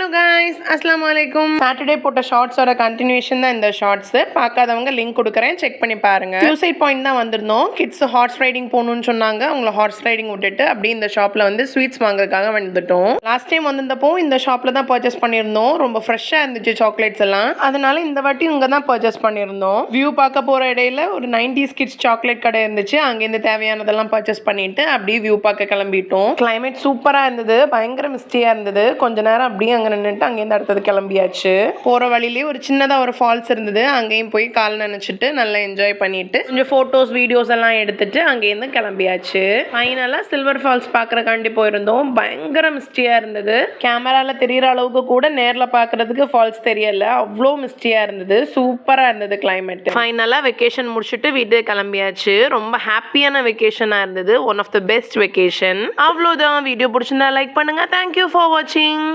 Hello guys, அஸ்ஸலாமு அலைக்கும். Saturday போட்ட ஷார்ட்ஸோட கண்டினியூஷன் தான் இந்த ஷார்ட்ஸ். பார்க்காதவங்க லிங்க் கொடுக்குறேன், செக் பண்ணி பாருங்க. சூசைட் பாயிண்ட் தான் வந்திருந்தோம். கிட்ஸ் ஹார்ஸ் ரைடிங் போகணும்னு சொன்னாங்க. அவங்கள ஹார்ஸ் ரைடிங் விட்டுட்டு அப்படியே இந்த ஷாப்ல வந்து ஸ்வீட்ஸ் வாங்குறதுக்காக வந்துட்டோம். லாஸ்ட் டைம் வந்திருந்தப்போ இந்த ஷாப்ல தான் பர்ச்சேஸ் பண்ணியிருந்தோம். ரொம்ப ஃப்ரெஷ்ஷா இருந்துச்சு சாக்லேட்ஸ் எல்லாம். அதனால இந்த வாட்டி இங்க தான் பர்ச்சேஸ் பண்ணியிருந்தோம். வியூ பார்க்க போற இடையில ஒரு 90s கிட்ஸ் சாக்லேட் கடை இருந்துச்சு. அங்கேருந்து தேவையானதெல்லாம் பர்ச்சேஸ் பண்ணிட்டு அப்படியே வியூ பார்க்க கிளம்பிட்டோம். கிளைமேட் சூப்பரா இருந்தது, பயங்கர மிஸ்டியா இருந்தது. கொஞ்ச நேரம் அப்படியே அங்கே நின்றுட்டு அங்கேருந்து அடுத்தது கிளம்பியாச்சு. போகிற வழியிலே ஒரு சின்னதாக ஒரு ஃபால்ஸ் இருந்தது. அங்கேயும் போய் கால் நினைச்சிட்டு நல்லா என்ஜாய் பண்ணிட்டு கொஞ்சம் ஃபோட்டோஸ் வீடியோஸ் எல்லாம் எடுத்துட்டு அங்கேருந்து கிளம்பியாச்சு. ஃபைனலாக சில்வர் ஃபால்ஸ் பார்க்குறக்காண்டி போயிருந்தோம். பயங்கர மிஸ்டியாக இருந்தது. கேமராவில் தெரிகிற அளவுக்கு கூட நேரில் பார்க்குறதுக்கு ஃபால்ஸ் தெரியல, அவ்வளோ மிஸ்டியாக இருந்தது. சூப்பராக இருந்தது கிளைமேட். ஃபைனலாக வெக்கேஷன் முடிச்சுட்டு வீட்டுக்கு கிளம்பியாச்சு. ரொம்ப ஹாப்பியான வெக்கேஷனாக இருந்தது. One of the best vacation. அவ்வளோதான். வீடியோ பிடிச்சிருந்தா லைக் பண்ணுங்கள். தேங்க்யூ ஃபார் வாட்சிங்.